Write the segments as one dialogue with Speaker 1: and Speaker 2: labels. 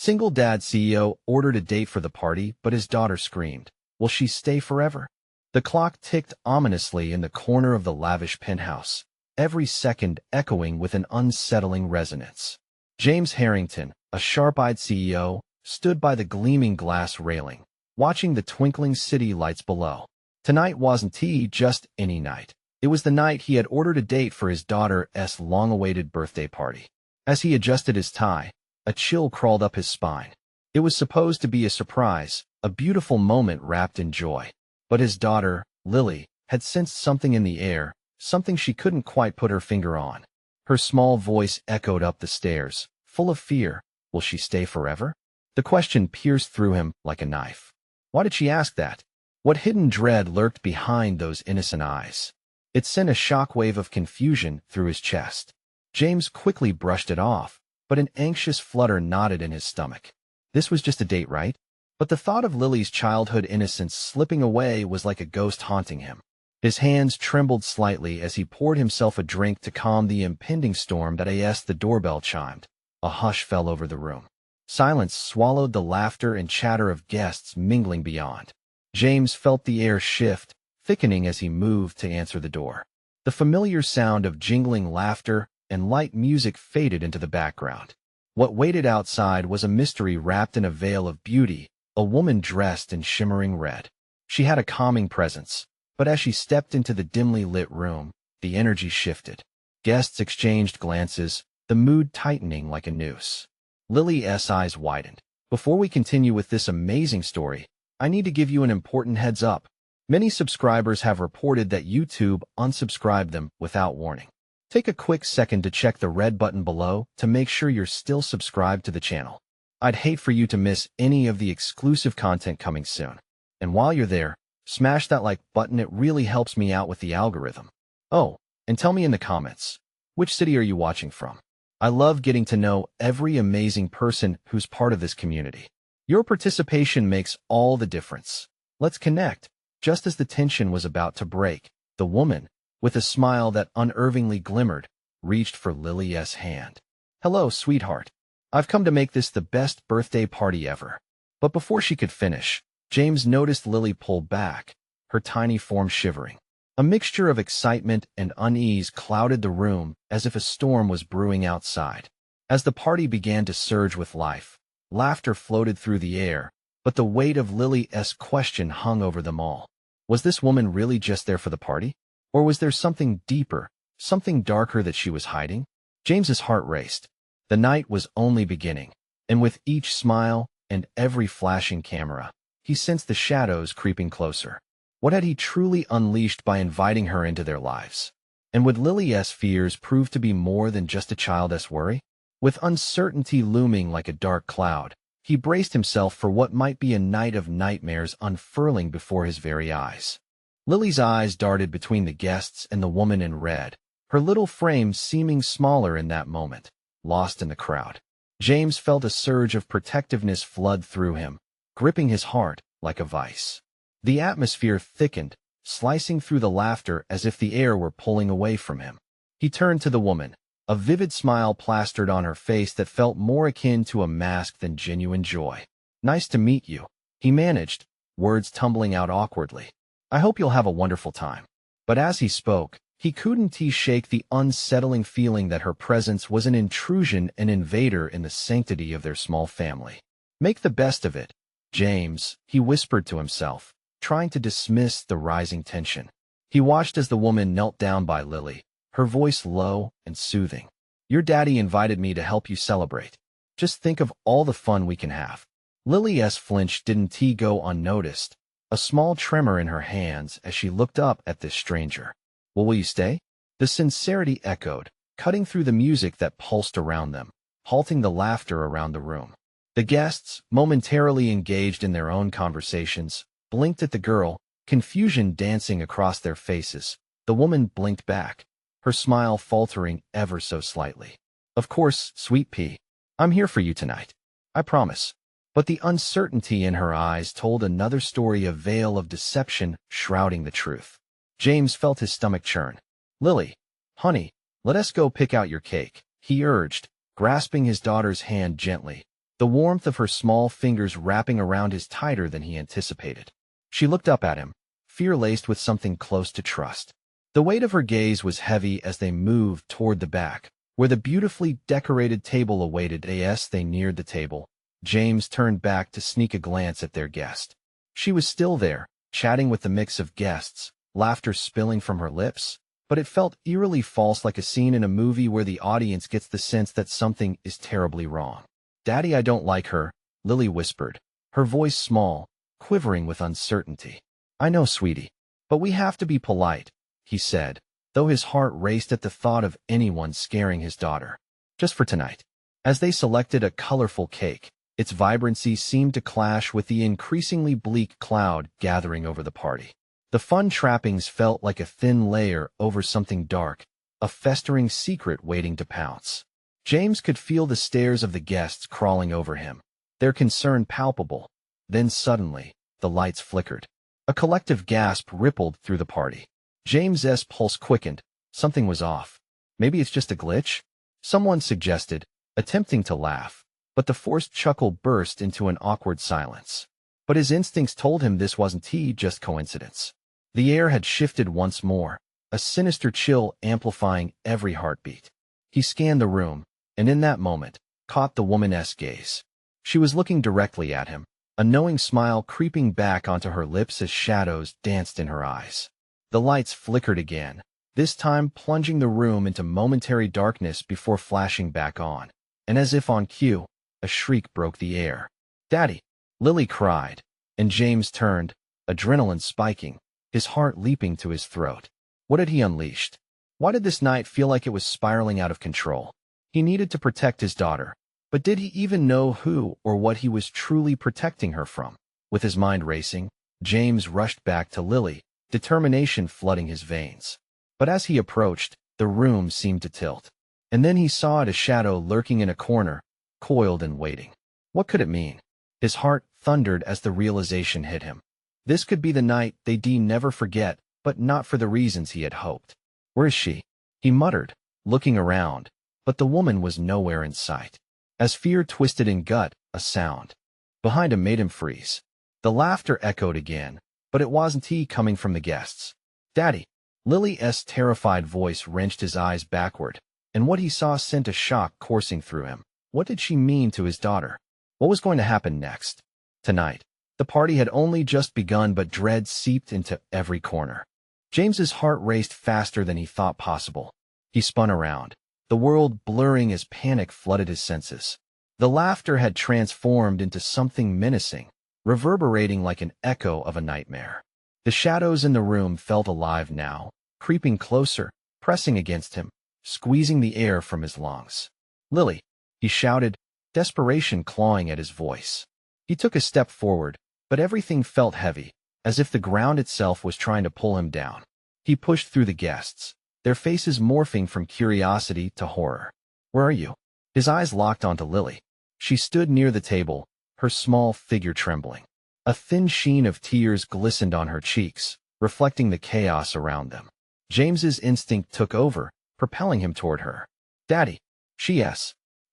Speaker 1: Single dad CEO ordered a date for the party, but his daughter screamed, "Will she stay forever?" The clock ticked ominously in the corner of the lavish penthouse, every second echoing with an unsettling resonance. James Harrington, a sharp-eyed CEO, stood by the gleaming glass railing, watching the twinkling city lights below. Tonight wasn't just any night. It was the night he had ordered a date for his daughter's long-awaited birthday party. As he adjusted his tie, a chill crawled up his spine. It was supposed to be a surprise, a beautiful moment wrapped in joy. But his daughter, Lily, had sensed something in the air, something she couldn't quite put her finger on. Her small voice echoed up the stairs, full of fear. Will she stay forever? The question pierced through him like a knife. Why did she ask that? What hidden dread lurked behind those innocent eyes? It sent a shockwave of confusion through his chest. James quickly brushed it off, but an anxious flutter knotted in his stomach. This was just a date, right? But the thought of Lily's childhood innocence slipping away was like a ghost haunting him. His hands trembled slightly as he poured himself a drink to calm the impending storm that as the doorbell chimed. A hush fell over the room. Silence swallowed the laughter and chatter of guests mingling beyond. James felt the air shift, thickening as he moved to answer the door. The familiar sound of jingling laughter and light music faded into the background. What waited outside was a mystery wrapped in a veil of beauty, a woman dressed in shimmering red. She had a calming presence, but as she stepped into the dimly lit room, the energy shifted. Guests exchanged glances, the mood tightening like a noose. Lily's eyes widened. Before we continue with this amazing story, I need to give you an important heads up. Many subscribers have reported that YouTube unsubscribed them without warning. Take a quick second to check the red button below to make sure you're still subscribed to the channel. I'd hate for you to miss any of the exclusive content coming soon. And while you're there, smash that like button. It really helps me out with the algorithm. Oh, and tell me in the comments, which city are you watching from? I love getting to know every amazing person who's part of this community. Your participation makes all the difference. Let's connect. Just as the tension was about to break, the woman, with a smile that unnervingly glimmered, reached for Lily's hand. "Hello, sweetheart. I've come to make this the best birthday party ever." But before she could finish, James noticed Lily pull back, her tiny form shivering. A mixture of excitement and unease clouded the room as if a storm was brewing outside. As the party began to surge with life, laughter floated through the air, but the weight of Lily's question hung over them all. Was this woman really just there for the party? Or was there something deeper, something darker that she was hiding? James's heart raced. The night was only beginning, and with each smile and every flashing camera, he sensed the shadows creeping closer. What had he truly unleashed by inviting her into their lives? And would Lily's fears prove to be more than just a child's worry? With uncertainty looming like a dark cloud, he braced himself for what might be a night of nightmares unfurling before his very eyes. Lily's eyes darted between the guests and the woman in red, her little frame seeming smaller in that moment, lost in the crowd. James felt a surge of protectiveness flood through him, gripping his heart like a vice. The atmosphere thickened, slicing through the laughter as if the air were pulling away from him. He turned to the woman, a vivid smile plastered on her face that felt more akin to a mask than genuine joy. "Nice to meet you," he managed, words tumbling out awkwardly. "I hope you'll have a wonderful time." But as he spoke, he couldn't shake the unsettling feeling that her presence was an intrusion, an invader in the sanctity of their small family. "Make the best of it, James," he whispered to himself, trying to dismiss the rising tension. He watched as the woman knelt down by Lily, her voice low and soothing. "Your daddy invited me to help you celebrate. Just think of all the fun we can have." Lily's flinch didn't go unnoticed, a small tremor in her hands as she looked up at this stranger. "Well, will you stay?" The sincerity echoed, cutting through the music that pulsed around them, halting the laughter around the room. The guests, momentarily engaged in their own conversations, blinked at the girl, confusion dancing across their faces. The woman blinked back, her smile faltering ever so slightly. "Of course, sweet pea. I'm here for you tonight. I promise." But the uncertainty in her eyes told another story, a veil of deception shrouding the truth. James felt his stomach churn. "Lily, honey, let us go pick out your cake," he urged, grasping his daughter's hand gently. the warmth of her small fingers wrapping around his tighter than he anticipated. She looked up at him, fear-laced with something close to trust. The weight of her gaze was heavy as they moved toward the back, where the beautifully decorated table awaited. As they neared the table, James turned back to sneak a glance at their guest. She was still there, chatting with the mix of guests, laughter spilling from her lips, but it felt eerily false, like a scene in a movie where the audience gets the sense that something is terribly wrong. "Daddy, I don't like her," Lily whispered, her voice small, quivering with uncertainty. "I know, sweetie, but we have to be polite," he said, though his heart raced at the thought of anyone scaring his daughter. "Just for tonight." As they selected a colorful cake, its vibrancy seemed to clash with the increasingly bleak cloud gathering over the party. The fun trappings felt like a thin layer over something dark, a festering secret waiting to pounce. James could feel the stares of the guests crawling over him, their concern palpable. Then suddenly, the lights flickered. A collective gasp rippled through the party. James's pulse quickened. Something was off. "Maybe it's just a glitch?" someone suggested, attempting to laugh, but the forced chuckle burst into an awkward silence. But his instincts told him this wasn't just coincidence. The air had shifted once more, a sinister chill amplifying every heartbeat. He scanned the room, and in that moment, caught the woman's gaze. She was looking directly at him, a knowing smile creeping back onto her lips as shadows danced in her eyes. The lights flickered again, this time plunging the room into momentary darkness before flashing back on. And as if on cue, a shriek broke the air. "Daddy!" Lily cried, and James turned, adrenaline spiking, his heart leaping to his throat. What had he unleashed? Why did this night feel like it was spiraling out of control? He needed to protect his daughter, but did he even know who or what he was truly protecting her from? With his mind racing, James rushed back to Lily, determination flooding his veins. But as he approached, the room seemed to tilt. And then he saw a shadow lurking in a corner, coiled and waiting. What could it mean? His heart thundered as the realization hit him. This could be the night they'd never forget, but not for the reasons he had hoped. "Where is she?" he muttered, looking around, but the woman was nowhere in sight. As fear twisted in gut, a sound behind him made him freeze. The laughter echoed again, but it wasn't coming from the guests. "Daddy!" Lily's terrified voice wrenched his eyes backward, and what he saw sent a shock coursing through him. What did she mean to his daughter? What was going to happen next? Tonight, the party had only just begun, but dread seeped into every corner. James's heart raced faster than he thought possible. He spun around, the world blurring as panic flooded his senses. The laughter had transformed into something menacing, reverberating like an echo of a nightmare. The shadows in the room felt alive now, creeping closer, pressing against him, squeezing the air from his lungs. "Lily!" he shouted, desperation clawing at his voice. He took a step forward, but everything felt heavy, as if the ground itself was trying to pull him down. He pushed through the guests, their faces morphing from curiosity to horror. "Where are you?" His eyes locked onto Lily. She stood near the table, her small figure trembling. A thin sheen of tears glistened on her cheeks, reflecting the chaos around them. James's instinct took over, propelling him toward her. "Daddy!"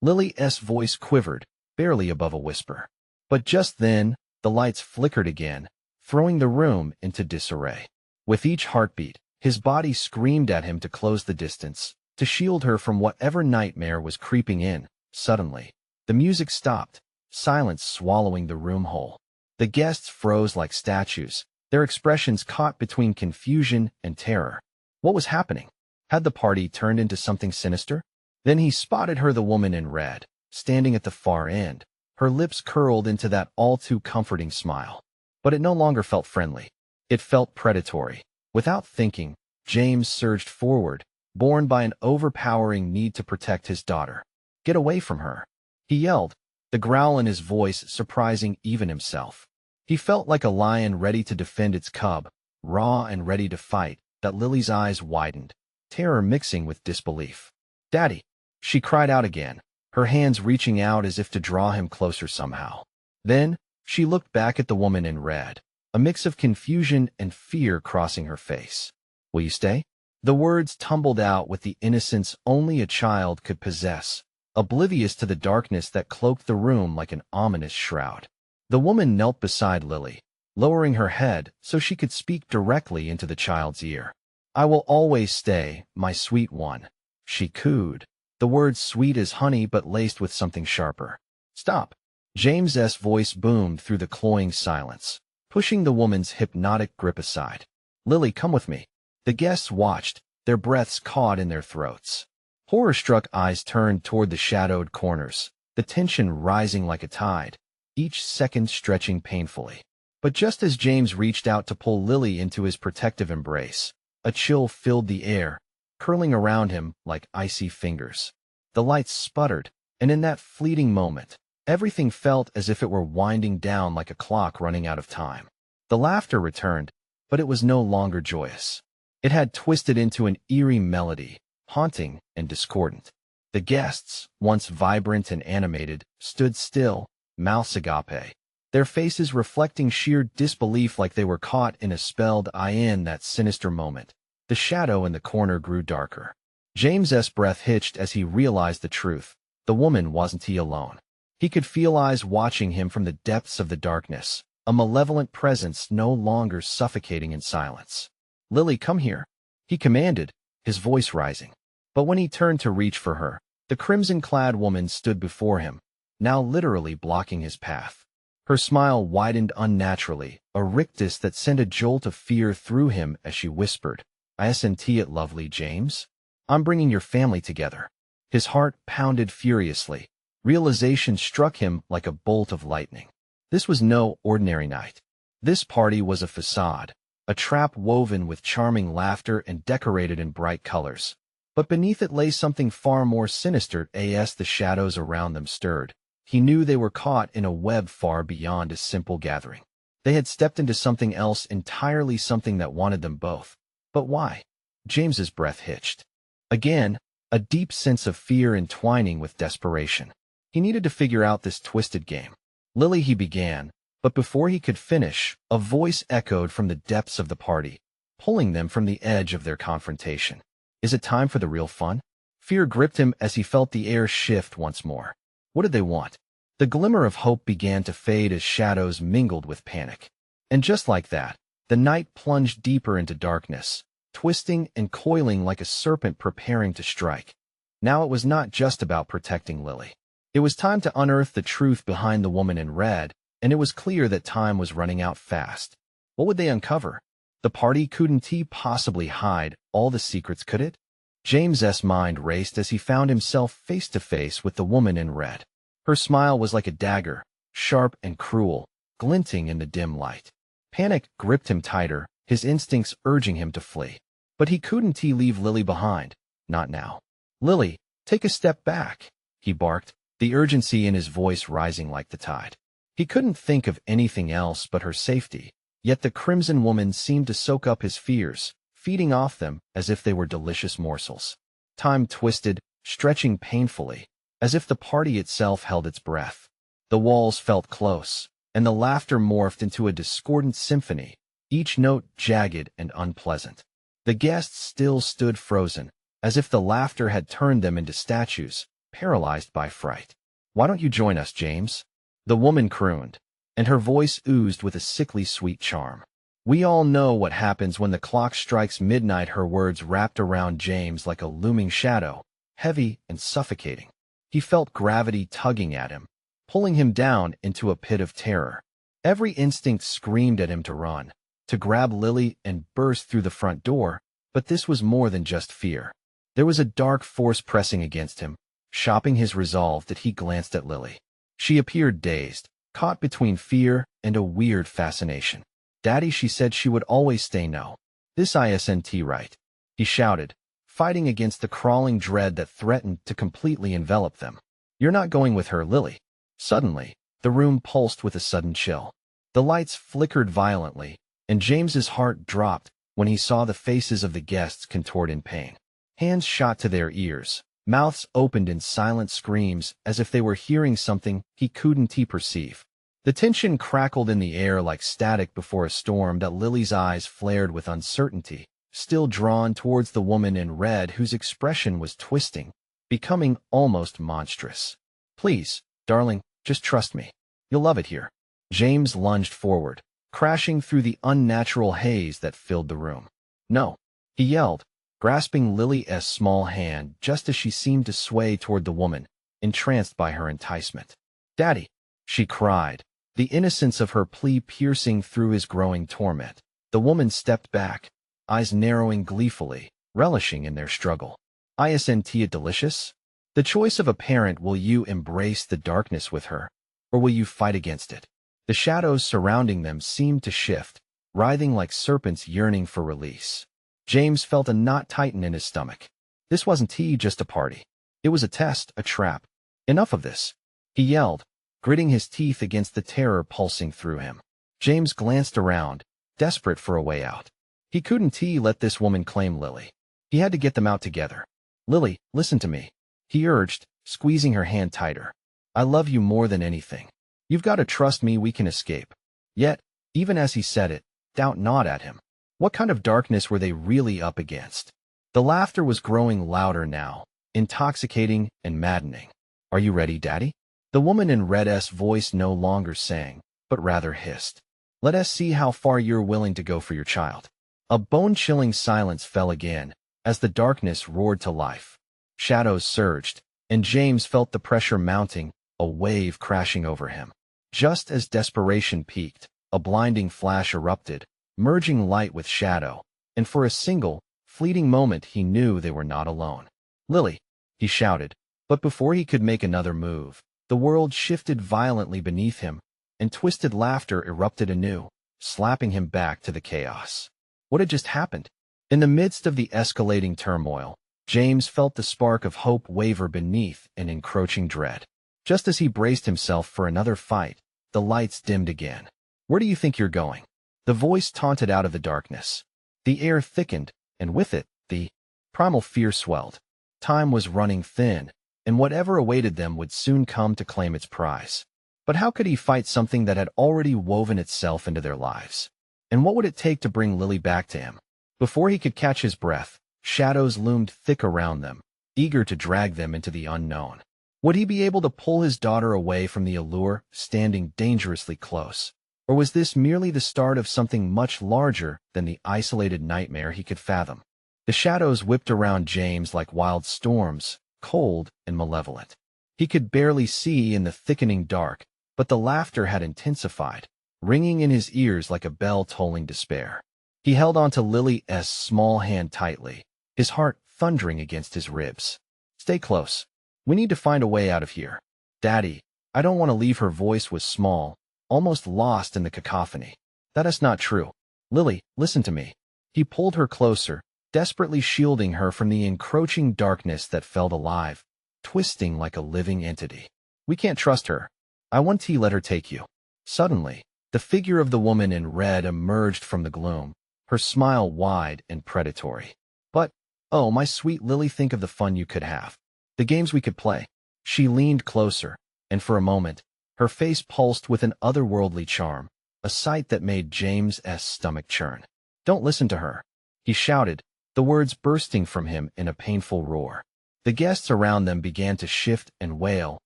Speaker 1: Lily's voice quivered, barely above a whisper. But just then, the lights flickered again, throwing the room into disarray. With each heartbeat, his body screamed at him to close the distance, to shield her from whatever nightmare was creeping in. Suddenly, the music stopped, silence swallowing the room whole. The guests froze like statues, their expressions caught between confusion and terror. What was happening? Had the party turned into something sinister? Then he spotted her, the woman in red, standing at the far end, her lips curled into that all-too-comforting smile. But it no longer felt friendly. It felt predatory. Without thinking, James surged forward, borne by an overpowering need to protect his daughter. "Get away from her!" he yelled, the growl in his voice surprising even himself. He felt like a lion ready to defend its cub, raw and ready to fight. That Lily's eyes widened, terror mixing with disbelief. "Daddy!" she cried out again, her hands reaching out as if to draw him closer somehow. Then, she looked back at the woman in red, a mix of confusion and fear crossing her face. "Will you stay?" The words tumbled out with the innocence only a child could possess, oblivious to the darkness that cloaked the room like an ominous shroud. The woman knelt beside Lily, lowering her head so she could speak directly into the child's ear. "I will always stay, my sweet one," she cooed, the words sweet as honey but laced with something sharper. "Stop!" James's voice boomed through the cloying silence, pushing the woman's hypnotic grip aside. "Lily, come with me." The guests watched, their breaths caught in their throats. Horror-struck eyes turned toward the shadowed corners, the tension rising like a tide, each second stretching painfully. But just as James reached out to pull Lily into his protective embrace, a chill filled the air, curling around him like icy fingers. The lights sputtered, and in that fleeting moment, everything felt as if it were winding down like a clock running out of time. The laughter returned, but it was no longer joyous. It had twisted into an eerie melody, haunting and discordant. The guests, once vibrant and animated, stood still, mouths agape, their faces reflecting sheer disbelief like they were caught in a spelled eye. In that sinister moment, the shadow in the corner grew darker. James's breath hitched as he realized the truth. The woman wasn't he alone. He could feel eyes watching him from the depths of the darkness, a malevolent presence no longer suffocating in silence. "Lily, come here," he commanded, his voice rising. But when he turned to reach for her, the crimson-clad woman stood before him, now literally blocking his path. Her smile widened unnaturally, a rictus that sent a jolt of fear through him as she whispered, "Isn't it lovely, James? I'm bringing your family together." His heart pounded furiously. Realization struck him like a bolt of lightning. This was no ordinary night. This party was a facade, a trap woven with charming laughter and decorated in bright colors. But beneath it lay something far more sinister. As the shadows around them stirred, he knew they were caught in a web far beyond a simple gathering. They had stepped into something else entirely, something that wanted them both. But why? James's breath hitched. Again, a deep sense of fear entwining with desperation. He needed to figure out this twisted game. "Lily," he began, but before he could finish, a voice echoed from the depths of the party, pulling them from the edge of their confrontation. "Is it time for the real fun?" Fear gripped him as he felt the air shift once more. What did they want? The glimmer of hope began to fade as shadows mingled with panic. And just like that, the night plunged deeper into darkness, twisting and coiling like a serpent preparing to strike. Now it was not just about protecting Lily. It was time to unearth the truth behind the woman in red, and it was clear that time was running out fast. What would they uncover? The party couldn't possibly hide all the secrets, could it? James's mind raced as he found himself face to face with the woman in red. Her smile was like a dagger, sharp and cruel, glinting in the dim light. Panic gripped him tighter, his instincts urging him to flee. But he couldn't leave Lily behind. Not now. "Lily, take a step back," he barked, the urgency in his voice rising like the tide. He couldn't think of anything else but her safety, yet the crimson woman seemed to soak up his fears, feeding off them as if they were delicious morsels. Time twisted, stretching painfully, as if the party itself held its breath. The walls felt close, and the laughter morphed into a discordant symphony, each note jagged and unpleasant. The guests still stood frozen, as if the laughter had turned them into statues, paralyzed by fright. "Why don't you join us, James?" The woman crooned, and her voice oozed with a sickly sweet charm. "We all know what happens when the clock strikes midnight." Her words wrapped around James like a looming shadow, heavy and suffocating. He felt gravity tugging at him, pulling him down into a pit of terror. Every instinct screamed at him to run, to grab Lily and burst through the front door, but this was more than just fear. There was a dark force pressing against him, shopping his resolve. That he glanced at Lily. She appeared dazed, caught between fear and a weird fascination. "Daddy," she said she would always stay. "No. This isn't right," he shouted, fighting against the crawling dread that threatened to completely envelop them. "You're not going with her, Lily." Suddenly, the room pulsed with a sudden chill. The lights flickered violently, and James's heart dropped when he saw the faces of the guests contort in pain. Hands shot to their ears, mouths opened in silent screams as if they were hearing something he couldn't perceive. The tension crackled in the air like static before a storm. That Lily's eyes flared with uncertainty, still drawn towards the woman in red whose expression was twisting, becoming almost monstrous. Please, darling, just trust me. You'll love it here. James lunged forward, crashing through the unnatural haze that filled the room. No, he yelled, grasping Lily's small hand just as she seemed to sway toward the woman, entranced by her enticement. Daddy, she cried, the innocence of her plea piercing through his growing torment. The woman stepped back, eyes narrowing gleefully, relishing in their struggle. Isn't it delicious? The choice of a parent: will you embrace the darkness with her, or will you fight against it? The shadows surrounding them seemed to shift, writhing like serpents yearning for release. James felt a knot tighten in his stomach. This wasn't just a party. It was a test, a trap. Enough of this, he yelled, gritting his teeth against the terror pulsing through him. James glanced around, desperate for a way out. He couldn't let this woman claim Lily. He had to get them out together. Lily, listen to me, he urged, squeezing her hand tighter. I love you more than anything. You've got to trust me, we can escape. Yet, even as he said it, doubt gnawed at him. What kind of darkness were they really up against? The laughter was growing louder now, intoxicating and maddening. Are you ready, Daddy? The woman in red's voice no longer sang, but rather hissed. Let us see how far you're willing to go for your child. A bone-chilling silence fell again, as the darkness roared to life. Shadows surged, and James felt the pressure mounting, a wave crashing over him. Just as desperation peaked, a blinding flash erupted, merging light with shadow, and for a single, fleeting moment he knew they were not alone. Lily, he shouted, but before he could make another move, the world shifted violently beneath him, and twisted laughter erupted anew, slapping him back to the chaos. What had just happened? In the midst of the escalating turmoil, James felt the spark of hope waver beneath an encroaching dread. Just as he braced himself for another fight, the lights dimmed again. Where do you think you're going? The voice taunted out of the darkness. The air thickened, and with it, the primal fear swelled. Time was running thin, and whatever awaited them would soon come to claim its prize. But how could he fight something that had already woven itself into their lives? And what would it take to bring Lily back to him? Before he could catch his breath, shadows loomed thick around them, eager to drag them into the unknown. Would he be able to pull his daughter away from the allure, standing dangerously close? Or was this merely the start of something much larger than the isolated nightmare he could fathom? The shadows whipped around James like wild storms, cold and malevolent. He could barely see in the thickening dark, but the laughter had intensified, ringing in his ears like a bell tolling despair. He held onto Lily's small hand tightly, his heart thundering against his ribs. Stay close. We need to find a way out of here. Daddy, I don't want to leave. Her voice was small, almost lost in the cacophony. That is not true. Lily, listen to me. He pulled her closer, desperately shielding her from the encroaching darkness that felt alive, twisting like a living entity. We can't trust her. I want to let her take you. Suddenly, the figure of the woman in red emerged from the gloom, her smile wide and predatory. But, oh, my sweet Lily, think of the fun you could have. The games we could play. She leaned closer, and for a moment, her face pulsed with an otherworldly charm, a sight that made James's stomach churn. Don't listen to her, he shouted, the words bursting from him in a painful roar. The guests around them began to shift and wail,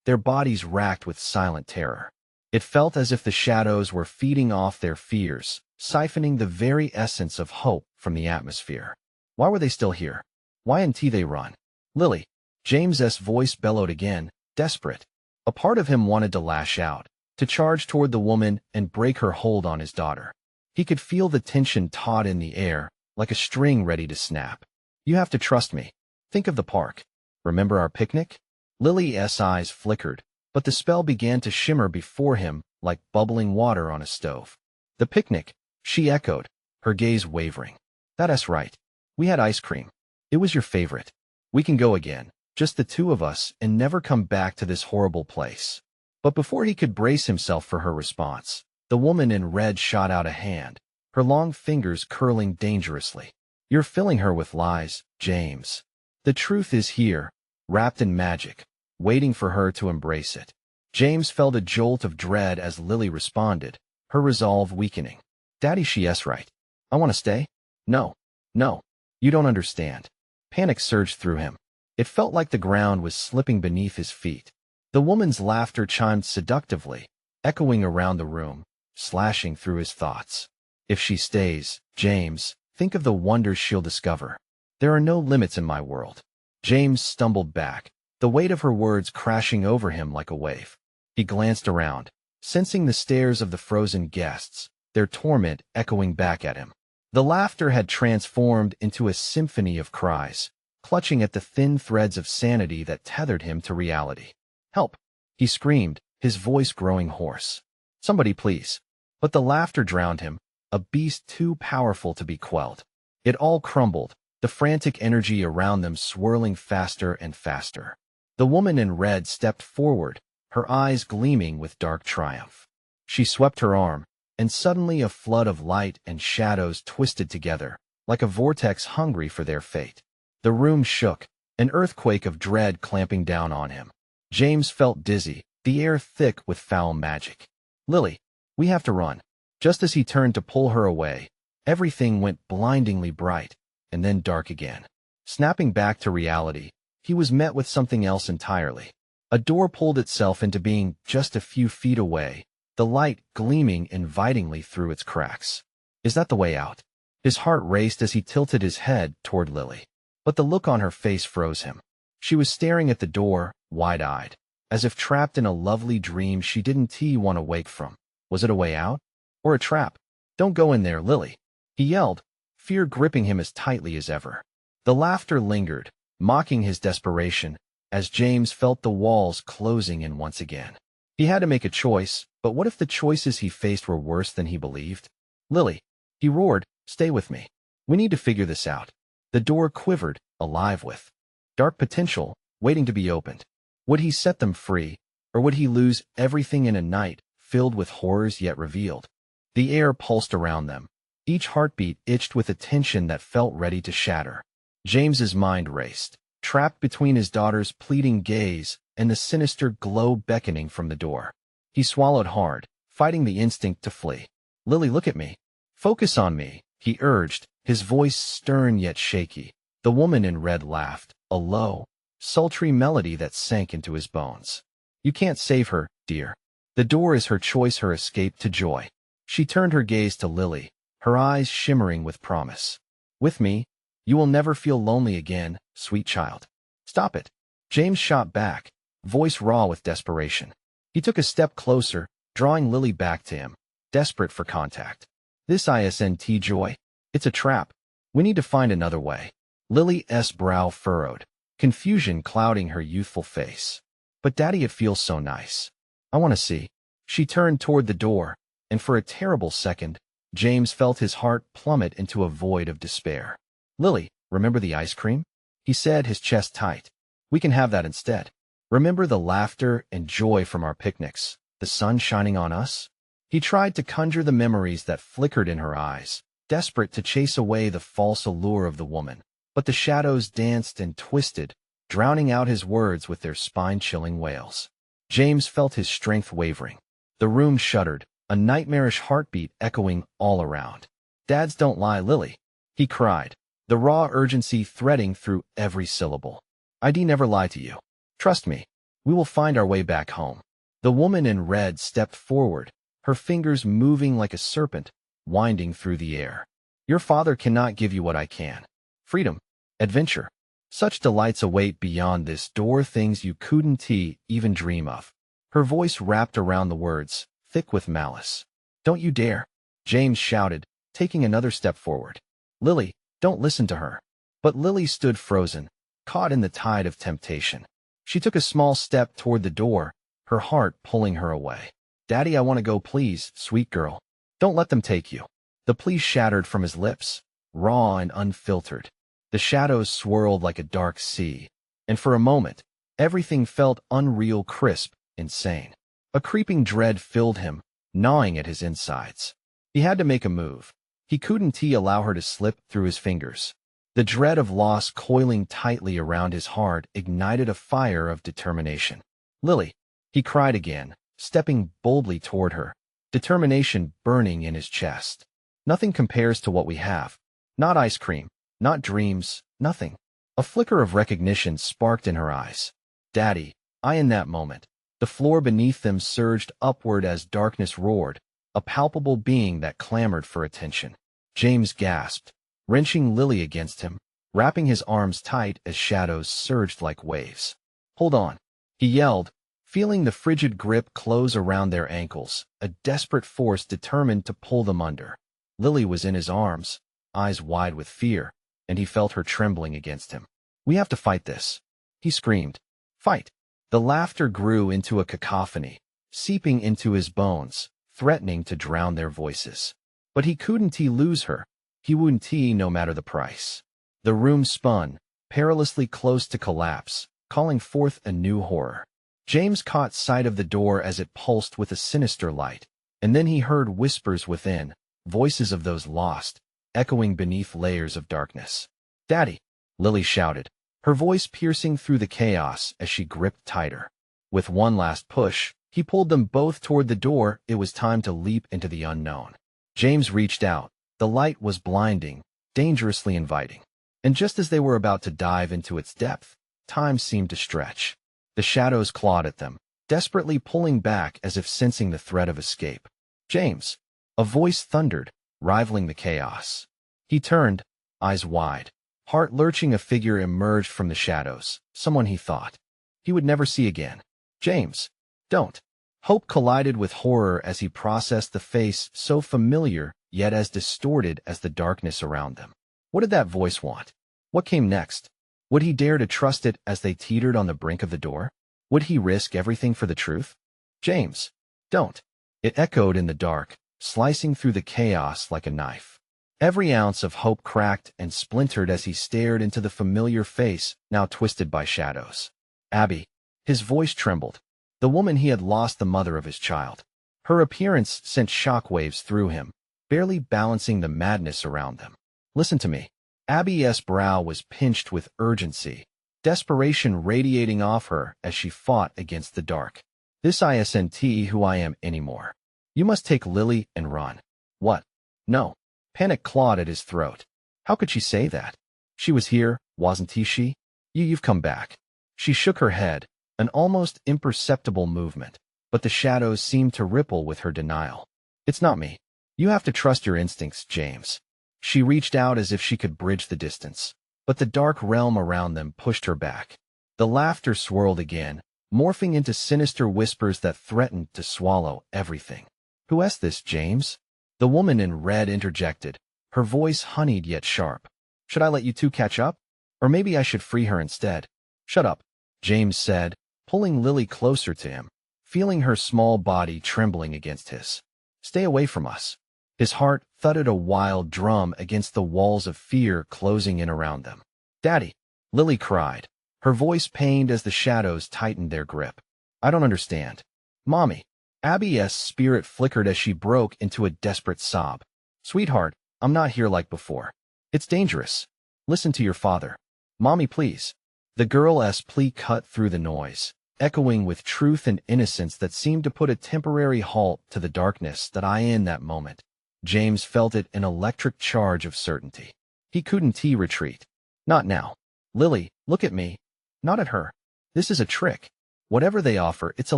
Speaker 1: their bodies racked with silent terror. It felt as if the shadows were feeding off their fears, siphoning the very essence of hope from the atmosphere. Why were they still here? Why hadn't they run? Lily, James's voice bellowed again, desperate. A part of him wanted to lash out, to charge toward the woman and break her hold on his daughter. He could feel the tension taut in the air, like a string ready to snap. You have to trust me. Think of the park. Remember our picnic? Lily's eyes flickered, but the spell began to shimmer before him like bubbling water on a stove. The picnic, she echoed, her gaze wavering. That's right. We had ice cream. It was your favorite. We can go again, just the two of us, and never come back to this horrible place. But before he could brace himself for her response, the woman in red shot out a hand, her long fingers curling dangerously. You're filling her with lies, James. The truth is here, wrapped in magic, waiting for her to embrace it. James felt a jolt of dread as Lily responded, her resolve weakening. Daddy, she's right. I want to stay. No, you don't understand. Panic surged through him. It felt like the ground was slipping beneath his feet. The woman's laughter chimed seductively, echoing around the room, slashing through his thoughts. If she stays, James, think of the wonders she'll discover. There are no limits in my world. James stumbled back, the weight of her words crashing over him like a wave. He glanced around, sensing the stares of the frozen guests, their torment echoing back at him. The laughter had transformed into a symphony of cries, clutching at the thin threads of sanity that tethered him to reality. "Help!" he screamed, his voice growing hoarse. "Somebody please." But the laughter drowned him, a beast too powerful to be quelled. It all crumbled, the frantic energy around them swirling faster and faster. The woman in red stepped forward, her eyes gleaming with dark triumph. She swept her arm, and suddenly a flood of light and shadows twisted together, like a vortex hungry for their fate. The room shook, an earthquake of dread clamping down on him. James felt dizzy, the air thick with foul magic. "Lily, we have to run." Just as he turned to pull her away, everything went blindingly bright, and then dark again. Snapping back to reality, he was met with something else entirely. A door pulled itself into being just a few feet away, the light gleaming invitingly through its cracks. "Is that the way out?" His heart raced as he tilted his head toward Lily. But the look on her face froze him. She was staring at the door, wide-eyed, as if trapped in a lovely dream she didn't want to wake from. Was it a way out? Or a trap? "Don't go in there, Lily," he yelled, fear gripping him as tightly as ever. The laughter lingered, mocking his desperation, as James felt the walls closing in once again. He had to make a choice, but what if the choices he faced were worse than he believed? "Lily," he roared, "stay with me. We need to figure this out." The door quivered, alive with dark potential, waiting to be opened. Would he set them free, or would he lose everything in a night filled with horrors yet revealed? The air pulsed around them. Each heartbeat itched with a tension that felt ready to shatter. James's mind raced, trapped between his daughter's pleading gaze and the sinister glow beckoning from the door. He swallowed hard, fighting the instinct to flee. "Lily, look at me. Focus on me," he urged, his voice stern yet shaky. The woman in red laughed, a low, sultry melody that sank into his bones. "You can't save her, dear. The door is her choice, her escape to joy." She turned her gaze to Lily, her eyes shimmering with promise. "With me, you will never feel lonely again, sweet child." "Stop it," James shot back, voice raw with desperation. He took a step closer, drawing Lily back to him, desperate for contact. "This isn't joy. It's a trap. We need to find another way." Lily's brow furrowed, confusion clouding her youthful face. "But Daddy, it feels so nice. I want to see." She turned toward the door, and for a terrible second, James felt his heart plummet into a void of despair. "Lily, remember the ice cream?" he said, his chest tight. "We can have that instead. Remember the laughter and joy from our picnics, the sun shining on us?" He tried to conjure the memories that flickered in her eyes, desperate to chase away the false allure of the woman. But the shadows danced and twisted, drowning out his words with their spine-chilling wails. James felt his strength wavering. The room shuddered, a nightmarish heartbeat echoing all around. "Dads don't lie, Lily," he cried, the raw urgency threading through every syllable. "I'd never lie to you. Trust me, we will find our way back home." The woman in red stepped forward, her fingers moving like a serpent, winding through the air. "Your father cannot give you what I can. Freedom, adventure. Such delights await beyond this door, things you couldn't even dream of." Her voice wrapped around the words, thick with malice. "Don't you dare," James shouted, taking another step forward. "Lily, don't listen to her." But Lily stood frozen, caught in the tide of temptation. She took a small step toward the door, her heart pulling her away. "Daddy, I want to go, please, sweet girl. Don't let them take you." The plea shattered from his lips, raw and unfiltered. The shadows swirled like a dark sea, and for a moment, everything felt unreal, crisp, insane. A creeping dread filled him, gnawing at his insides. He had to make a move. He couldn't allow her to slip through his fingers. The dread of loss coiling tightly around his heart ignited a fire of determination. "Lily," he cried again, stepping boldly toward her, determination burning in his chest. "Nothing compares to what we have. Not ice cream, not dreams, nothing. A flicker of recognition sparked in her eyes. Daddy, in that moment. The floor beneath them surged upward as darkness roared, a palpable being that clamored for attention. James gasped, wrenching Lily against him, wrapping his arms tight as shadows surged like waves. Hold on, he yelled, feeling the frigid grip close around their ankles, a desperate force determined to pull them under. Lily was in his arms, eyes wide with fear, and he felt her trembling against him. We have to fight this, he screamed. Fight! The laughter grew into a cacophony, seeping into his bones, threatening to drown their voices. But he couldn't lose her. He wouldn't no matter the price. The room spun, perilously close to collapse, calling forth a new horror. James caught sight of the door as it pulsed with a sinister light, and then he heard whispers within, voices of those lost, echoing beneath layers of darkness. Daddy! Lily shouted, her voice piercing through the chaos as she gripped tighter. With one last push, he pulled them both toward the door. It was time to leap into the unknown. James reached out. The light was blinding, dangerously inviting. And just as they were about to dive into its depth, time seemed to stretch. The shadows clawed at them, desperately pulling back as if sensing the threat of escape. James! A voice thundered, rivaling the chaos. He turned, eyes wide. Heart lurching, a figure emerged from the shadows, someone he thought he would never see again. James! Don't! Hope collided with horror as he processed the face so familiar, yet as distorted as the darkness around them. What did that voice want? What came next? Would he dare to trust it as they teetered on the brink of the door? Would he risk everything for the truth? James! Don't! It echoed in the dark, slicing through the chaos like a knife. Every ounce of hope cracked and splintered as he stared into the familiar face, now twisted by shadows. Abby. His voice trembled. The woman he had lost, the mother of his child. Her appearance sent shockwaves through him, barely balancing the madness around them. Listen to me. Abby's brow was pinched with urgency, desperation radiating off her as she fought against the dark. This isn't who I am anymore. You must take Lily and run. What? No. Panic clawed at his throat. How could she say that? She was here, wasn't she? You've come back. She shook her head, an almost imperceptible movement, but the shadows seemed to ripple with her denial. It's not me. You have to trust your instincts, James. She reached out as if she could bridge the distance, but the dark realm around them pushed her back. The laughter swirled again, morphing into sinister whispers that threatened to swallow everything. Who's this, James? The woman in red interjected, her voice honeyed yet sharp. Should I let you two catch up? Or maybe I should free her instead? Shut up, James said, pulling Lily closer to him, feeling her small body trembling against his. Stay away from us. His heart thudded a wild drum against the walls of fear closing in around them. Daddy! Lily cried, her voice pained as the shadows tightened their grip. I don't understand. Mommy! Abby's spirit flickered as she broke into a desperate sob. Sweetheart, I'm not here like before. It's dangerous. Listen to your father. Mommy, please. The girl's plea cut through the noise, echoing with truth and innocence that seemed to put a temporary halt to the darkness that in that moment. James felt it, an electric charge of certainty. He couldn't retreat. Not now. Lily, look at me. Not at her. This is a trick. Whatever they offer, it's a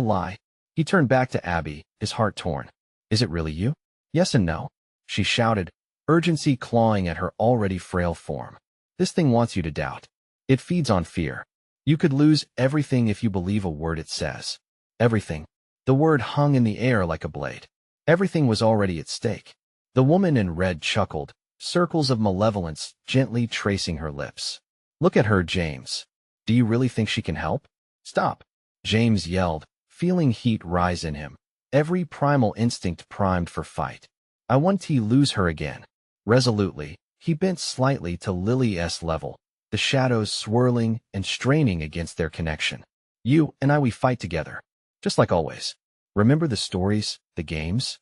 Speaker 1: lie. He turned back to Abby, his heart torn. Is it really you? Yes and no, she shouted, urgency clawing at her already frail form. This thing wants you to doubt. It feeds on fear. You could lose everything if you believe a word it says. Everything. The word hung in the air like a blade. Everything was already at stake. The woman in red chuckled, circles of malevolence gently tracing her lips. Look at her, James. Do you really think she can help? Stop, James yelled, feeling heat rise in him, every primal instinct primed for fight. I want to lose her again. Resolutely, he bent slightly to Lily's level, the shadows swirling and straining against their connection. You and we fight together. Just like always. Remember the stories, the games?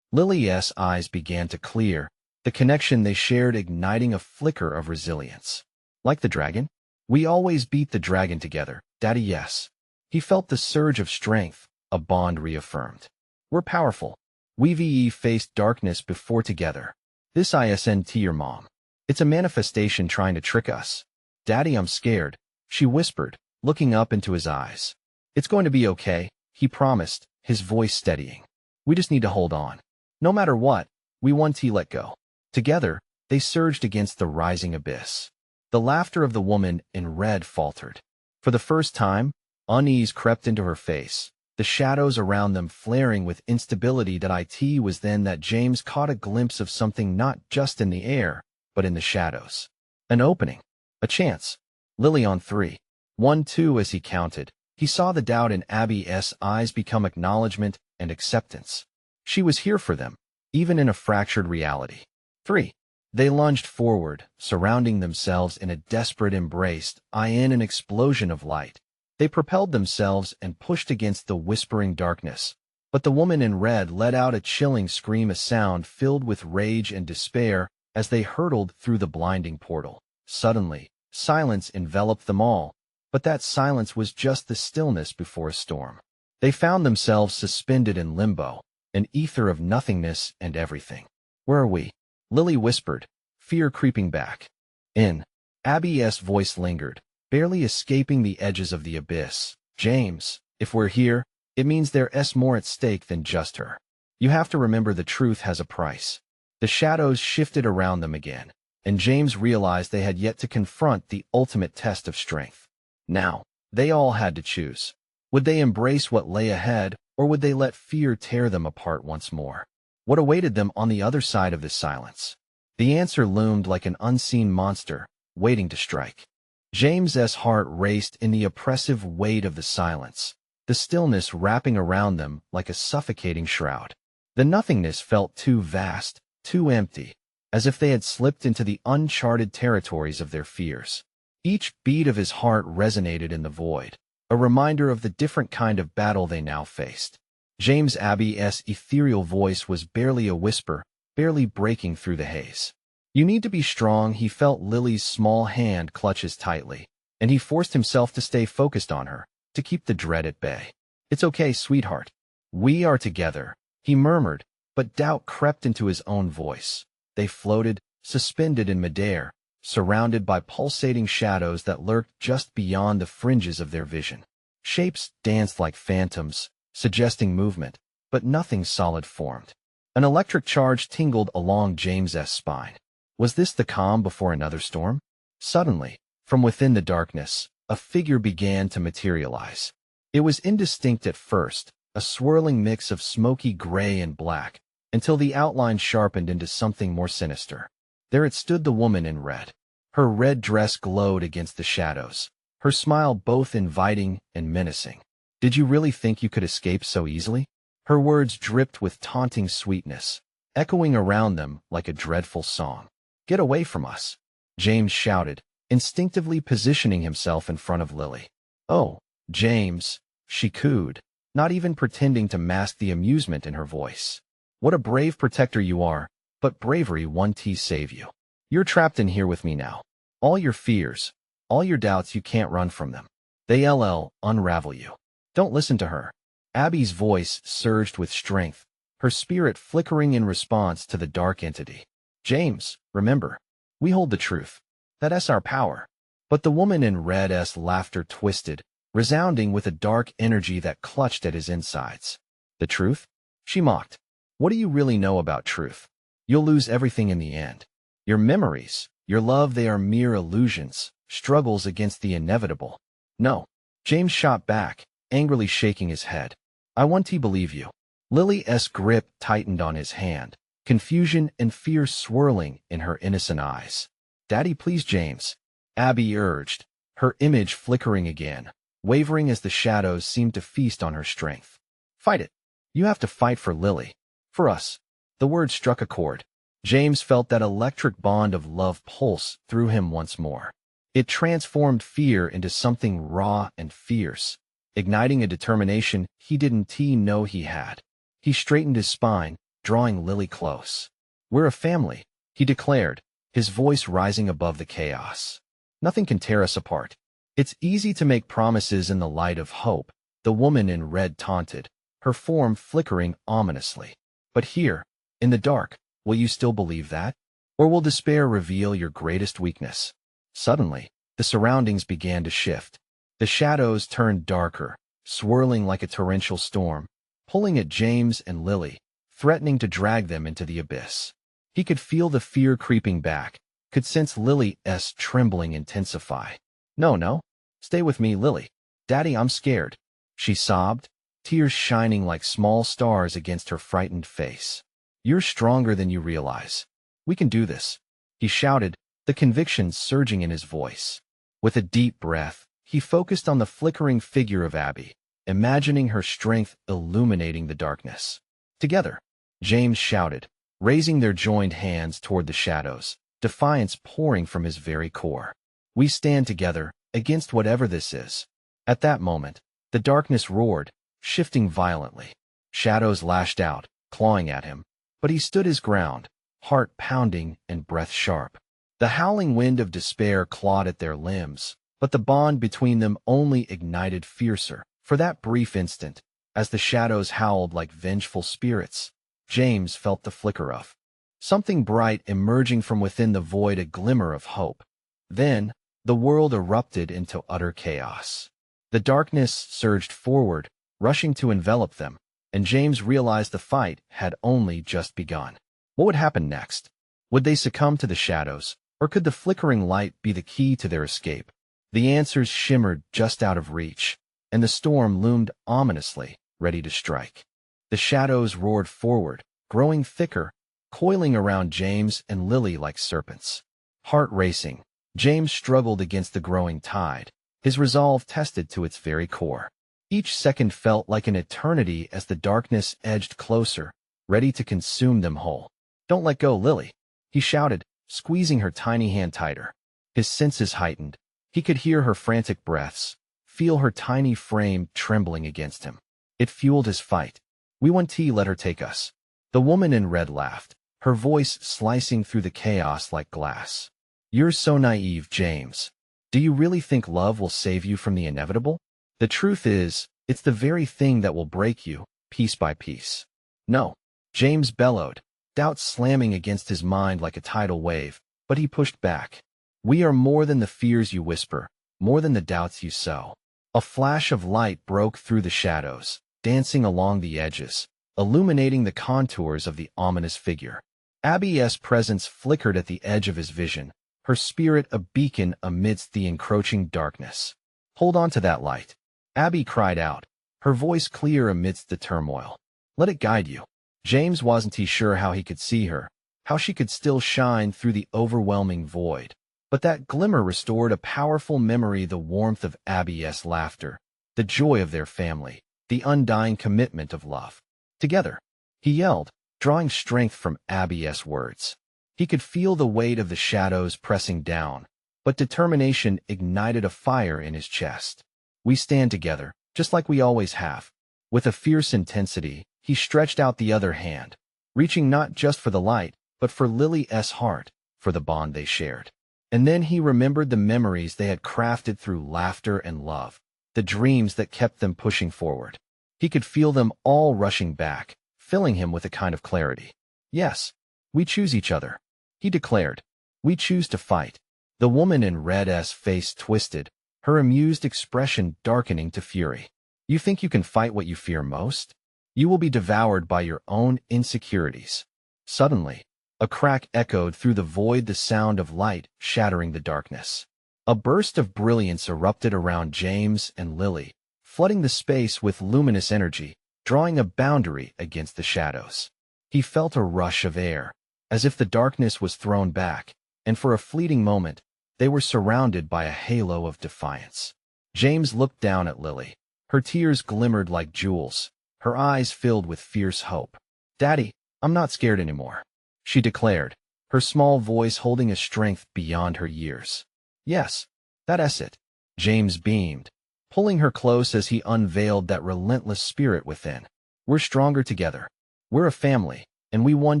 Speaker 1: Lily's eyes began to clear, the connection they shared igniting a flicker of resilience. Like the dragon? We always beat the dragon together, Daddy, yes. He felt the surge of strength, a bond reaffirmed. We're powerful. We've faced darkness before together. This isn't your mom. It's a manifestation trying to trick us. "Daddy, I'm scared," she whispered, looking up into his eyes. "It's going to be okay," he promised, his voice steadying. "We just need to hold on. No matter what, we won't let go." Together, they surged against the rising abyss. The laughter of the woman in red faltered. For the first time, unease crept into her face, the shadows around them flaring with instability. It was then that James caught a glimpse of something not just in the air, but in the shadows. An opening. A chance. Lily on 3. 1, 2 as he counted. He saw the doubt in Abby's eyes become acknowledgement and acceptance. She was here for them, even in a fractured reality. 3. They lunged forward, surrounding themselves in a desperate embrace, in an explosion of light. They propelled themselves and pushed against the whispering darkness. But the woman in red let out a chilling scream, a sound filled with rage and despair as they hurtled through the blinding portal. Suddenly, silence enveloped them all, but that silence was just the stillness before a storm. They found themselves suspended in limbo, an ether of nothingness and everything. "Where are we?" Lily whispered, fear creeping back. "In." Abby's voice lingered, barely escaping the edges of the abyss. "James, if we're here, it means there's more at stake than just her. You have to remember the truth has a price." The shadows shifted around them again, and James realized they had yet to confront the ultimate test of strength. Now, they all had to choose. Would they embrace what lay ahead, or would they let fear tear them apart once more? What awaited them on the other side of this silence? The answer loomed like an unseen monster, waiting to strike. James's heart raced in the oppressive weight of the silence, the stillness wrapping around them like a suffocating shroud. The nothingness felt too vast, too empty, as if they had slipped into the uncharted territories of their fears. Each beat of his heart resonated in the void, a reminder of the different kind of battle they now faced. James Abby's ethereal voice was barely a whisper, barely breaking through the haze. "You need to be strong." He felt Lily's small hand clutch his tightly, and he forced himself to stay focused on her, to keep the dread at bay. "It's okay, sweetheart. We are together," he murmured, but doubt crept into his own voice. They floated, suspended in midair, surrounded by pulsating shadows that lurked just beyond the fringes of their vision. Shapes danced like phantoms, suggesting movement, but nothing solid formed. An electric charge tingled along James's spine. Was this the calm before another storm? Suddenly, from within the darkness, a figure began to materialize. It was indistinct at first, a swirling mix of smoky gray and black, until the outline sharpened into something more sinister. There it stood, the woman in red. Her red dress glowed against the shadows, her smile both inviting and menacing. "Did you really think you could escape so easily?" Her words dripped with taunting sweetness, echoing around them like a dreadful song. "Get away from us," James shouted, instinctively positioning himself in front of Lily. "Oh, James," she cooed, not even pretending to mask the amusement in her voice. "What a brave protector you are, but bravery won't save you. You're trapped in here with me now. All your fears, all your doubts, you can't run from them. They'll unravel you. Don't listen to her." Abby's voice surged with strength, her spirit flickering in response to the dark entity. "James, remember, we hold the truth. That's our power." But the woman in red's laughter twisted, resounding with a dark energy that clutched at his insides. "The truth?" she mocked. "What do you really know about truth? You'll lose everything in the end. Your memories, your love, they are mere illusions, struggles against the inevitable." "No," James shot back, angrily shaking his head. "I want to believe you." Lily's grip tightened on his hand, confusion and fear swirling in her innocent eyes. "Daddy, please." James, Abby urged, her image flickering again, wavering as the shadows seemed to feast on her strength. "Fight it. You have to fight for Lily. For us." The word struck a chord. James felt that electric bond of love pulse through him once more. It transformed fear into something raw and fierce, igniting a determination he didn't know he had. He straightened his spine, drawing Lily close. "We're a family," he declared, his voice rising above the chaos. "Nothing can tear us apart." "It's easy to make promises in the light of hope," the woman in red taunted, her form flickering ominously. "But here, in the dark, will you still believe that? Or will despair reveal your greatest weakness?" Suddenly, The surroundings began to shift. The shadows turned darker, swirling like a torrential storm, pulling at James and Lily, threatening to drag them into the abyss. He could feel the fear creeping back, could sense Lily's trembling intensify. No, no. Stay with me, Lily. Daddy, I'm scared. She sobbed, tears shining like small stars against her frightened face. You're stronger than you realize. We can do this, he shouted, the conviction surging in his voice. With a deep breath, he focused on the flickering figure of Abby, imagining her strength illuminating the darkness. Together, James shouted, raising their joined hands toward the shadows, defiance pouring from his very core. We stand together, against whatever this is. At that moment, the darkness roared, shifting violently. Shadows lashed out, clawing at him, but he stood his ground, heart pounding and breath sharp. The howling wind of despair clawed at their limbs, but the bond between them only ignited fiercer. For that brief instant, as the shadows howled like vengeful spirits, James felt the flicker of something bright emerging from within the void, a glimmer of hope. Then, the world erupted into utter chaos. The darkness surged forward, rushing to envelop them, and James realized the fight had only just begun. What would happen next? Would they succumb to the shadows, or could the flickering light be the key to their escape? The answers shimmered just out of reach, and the storm loomed ominously, ready to strike. The shadows roared forward, growing thicker, coiling around James and Lily like serpents. Heart racing, James struggled against the growing tide, his resolve tested to its very core. Each second felt like an eternity as the darkness edged closer, ready to consume them whole. Don't let go, Lily, he shouted, squeezing her tiny hand tighter. His senses heightened. He could hear her frantic breaths, feel her tiny frame trembling against him. It fueled his fight. We want tea, let her take us. The woman in red laughed, her voice slicing through the chaos like glass. You're so naive, James. Do you really think love will save you from the inevitable? The truth is, it's the very thing that will break you, piece by piece. No, James bellowed, doubt slamming against his mind like a tidal wave, but he pushed back. We are more than the fears you whisper, more than the doubts you sow. A flash of light broke through the shadows, dancing along the edges, illuminating the contours of the ominous figure. Abby's presence flickered at the edge of his vision, her spirit a beacon amidst the encroaching darkness. Hold on to that light, Abby cried out, her voice clear amidst the turmoil. Let it guide you. James wasn't sure how he could see her, how she could still shine through the overwhelming void. But that glimmer restored a powerful memory, the warmth of Abby's laughter, the joy of their family, the undying commitment of love. Together, he yelled, drawing strength from Abby's words. He could feel the weight of the shadows pressing down, but determination ignited a fire in his chest. We stand together, just like we always have. With a fierce intensity, he stretched out the other hand, reaching not just for the light, but for Lily's heart, for the bond they shared. And then he remembered the memories they had crafted through laughter and love, the dreams that kept them pushing forward. He could feel them all rushing back, filling him with a kind of clarity. Yes, we choose each other, he declared. We choose to fight. The woman in red's face twisted, her amused expression darkening to fury. You think you can fight what you fear most? You will be devoured by your own insecurities. Suddenly, a crack echoed through the void, the sound of light shattering the darkness. A burst of brilliance erupted around James and Lily, flooding the space with luminous energy, drawing a boundary against the shadows. He felt a rush of air, as if the darkness was thrown back, and for a fleeting moment, they were surrounded by a halo of defiance. James looked down at Lily. Her tears glimmered like jewels, her eyes filled with fierce hope. Daddy, I'm not scared anymore, she declared, her small voice holding a strength beyond her years. Yes, that's it, James beamed, pulling her close as he unveiled that relentless spirit within. We're stronger together. We're a family, and we won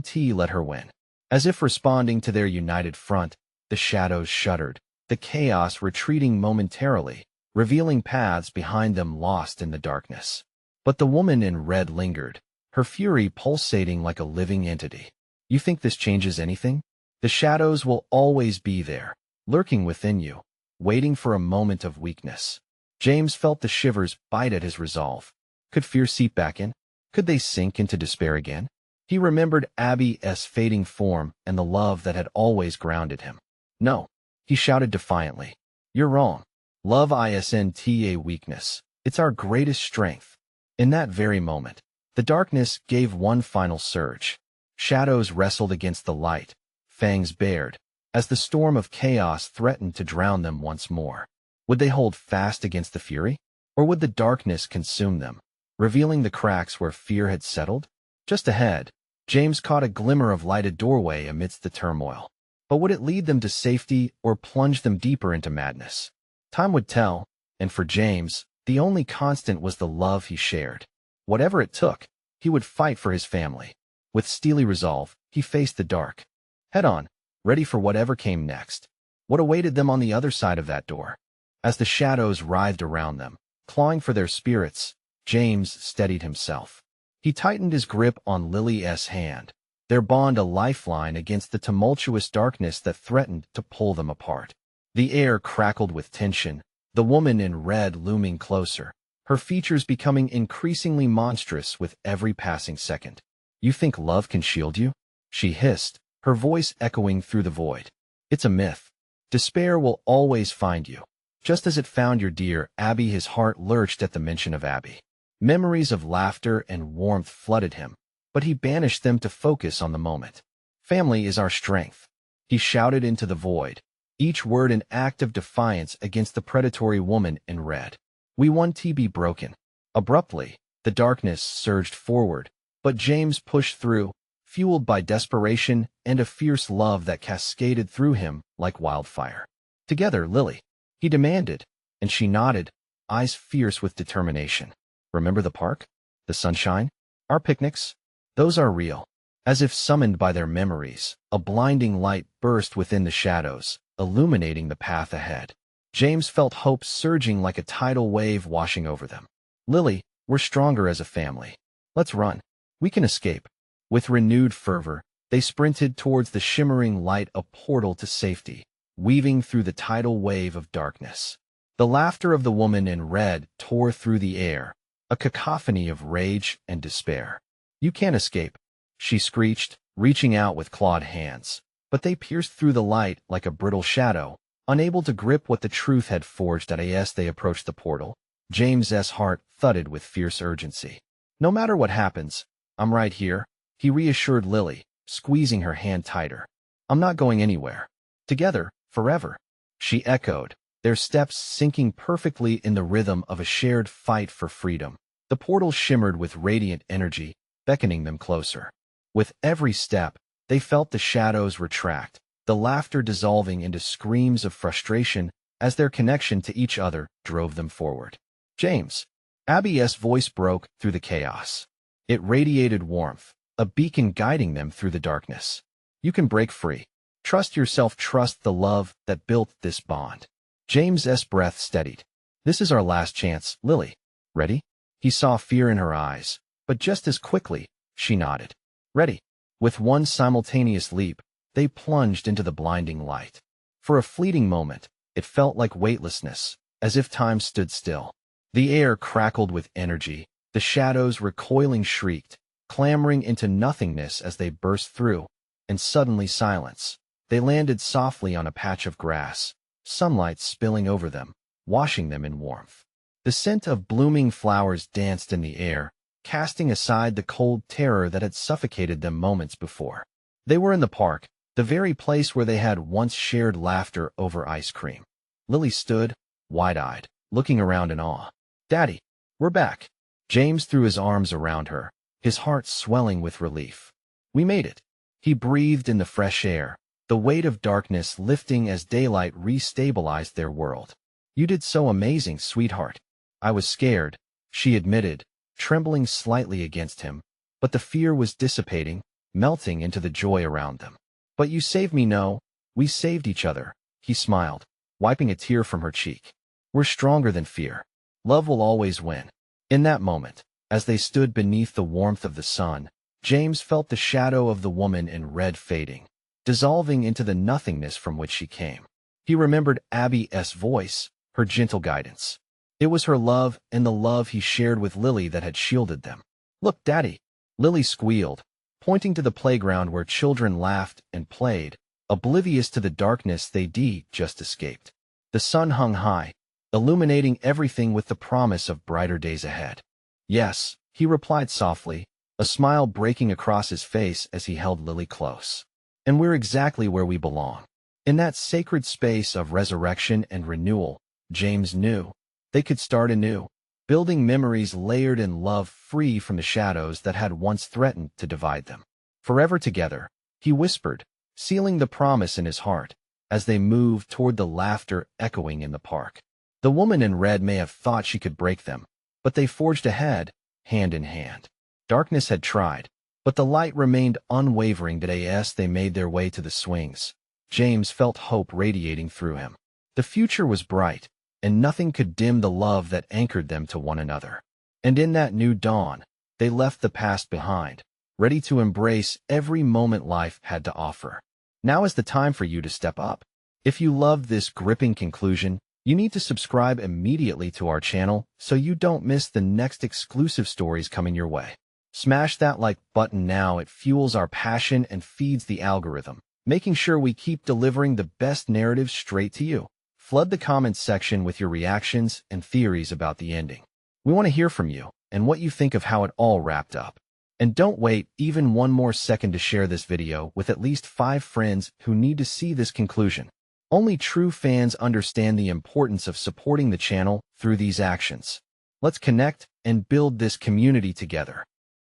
Speaker 1: tea, let her win. As if responding to their united front, the shadows shuddered, the chaos retreating momentarily, revealing paths behind them lost in the darkness. But the woman in red lingered, her fury pulsating like a living entity. You think this changes anything? The shadows will always be there, lurking within you. waiting for a moment of weakness. James felt the shivers bite at his resolve. Could fear seep back in? Could they sink into despair again? He remembered Abby's fading form and the love that had always grounded him. No, he shouted defiantly. You're wrong. Love isn't a weakness. It's our greatest strength. In that very moment, the darkness gave one final surge. Shadows wrestled against the light, fangs bared, as the storm of chaos threatened to drown them once more. Would they hold fast against the fury? Or would the darkness consume them, revealing the cracks where fear had settled? Just ahead, James caught a glimmer of lighted doorway amidst the turmoil. But would it lead them to safety or plunge them deeper into madness? Time would tell, and for James, the only constant was the love he shared. Whatever it took, he would fight for his family. With steely resolve, he faced the dark, head-on, ready for whatever came next. What awaited them on the other side of that door? As the shadows writhed around them, clawing for their spirits, James steadied himself. He tightened his grip on Lily's hand, their bond a lifeline against the tumultuous darkness that threatened to pull them apart. The air crackled with tension, the woman in red looming closer, her features becoming increasingly monstrous with every passing second. You think love can shield you? She hissed, her voice echoing through the void. It's a myth. Despair will always find you. Just as it found your dear Abby, his heart lurched at the mention of Abby. Memories of laughter and warmth flooded him, but he banished them to focus on the moment. Family is our strength, he shouted into the void, each word an act of defiance against the predatory woman in red. We want to be broken. Abruptly, the darkness surged forward, but James pushed through, fueled by desperation and a fierce love that cascaded through him like wildfire. Together, Lily, he demanded, and she nodded, eyes fierce with determination. Remember the park? The sunshine? Our picnics? Those are real. As if summoned by their memories, a blinding light burst within the shadows, illuminating the path ahead. James felt hope surging like a tidal wave washing over them. Lily, we're stronger as a family. Let's run. We can escape. With renewed fervor, they sprinted towards the shimmering light, a portal to safety, weaving through the tidal wave of darkness. The laughter of the woman in red tore through the air, a cacophony of rage and despair. You can't escape, she screeched, reaching out with clawed hands. But they pierced through the light like a brittle shadow, unable to grip what the truth had forged. As they approached the portal, James's heart thudded with fierce urgency. No matter what happens, I'm right here, he reassured Lily, squeezing her hand tighter. I'm not going anywhere. Together, forever, she echoed, their steps syncing perfectly in the rhythm of a shared fight for freedom. The portal shimmered with radiant energy, beckoning them closer. With every step, they felt the shadows retract, the laughter dissolving into screams of frustration as their connection to each other drove them forward. James, Abby's voice broke through the chaos. It radiated warmth, a beacon guiding them through the darkness. You can break free. Trust yourself, trust the love that built this bond. James's breath steadied. This is our last chance, Lily. Ready? He saw fear in her eyes, but just as quickly, she nodded. Ready. With one simultaneous leap, they plunged into the blinding light. For a fleeting moment, it felt like weightlessness, as if time stood still. The air crackled with energy, the shadows recoiling shrieked, clamoring into nothingness as they burst through, and suddenly silence. They landed softly on a patch of grass, sunlight spilling over them, washing them in warmth. The scent of blooming flowers danced in the air, casting aside the cold terror that had suffocated them moments before. They were in the park, the very place where they had once shared laughter over ice cream. Lily stood, wide-eyed, looking around in awe. Daddy, we're back. James threw his arms around her, his heart swelling with relief. We made it. He breathed in the fresh air, the weight of darkness lifting as daylight restabilized their world. You did so amazing, sweetheart. I was scared, she admitted, trembling slightly against him, but the fear was dissipating, melting into the joy around them. But you saved me. No, we saved each other, he smiled, wiping a tear from her cheek. We're stronger than fear. Love will always win. In that moment, as they stood beneath the warmth of the sun, James felt the shadow of the woman in red fading, dissolving into the nothingness from which she came. He remembered Abby's voice, her gentle guidance. It was her love and the love he shared with Lily that had shielded them. "Look, Daddy," Lily squealed, pointing to the playground where children laughed and played, oblivious to the darkness they'd just escaped. The sun hung high, illuminating everything with the promise of brighter days ahead. "Yes," he replied softly, a smile breaking across his face as he held Lily close. "And we're exactly where we belong." In that sacred space of resurrection and renewal, James knew they could start anew, building memories layered in love free from the shadows that had once threatened to divide them. "Forever together," he whispered, sealing the promise in his heart, as they moved toward the laughter echoing in the park. The woman in red may have thought she could break them, but they forged ahead, hand in hand. Darkness had tried, but the light remained unwavering as they made their way to the swings. James felt hope radiating through him. The future was bright, and nothing could dim the love that anchored them to one another. And in that new dawn, they left the past behind, ready to embrace every moment life had to offer. Now is the time for you to step up. If you loved this gripping conclusion, you need to subscribe immediately to our channel so you don't miss the next exclusive stories coming your way. Smash that like button now. It fuels our passion and feeds the algorithm, making sure we keep delivering the best narratives straight to you. Flood the comments section with your reactions and theories about the ending. We want to hear from you and what you think of how it all wrapped up. And don't wait even one more second to share this video with at least 5 friends who need to see this conclusion. Only true fans understand the importance of supporting the channel through these actions. Let's connect and build this community together.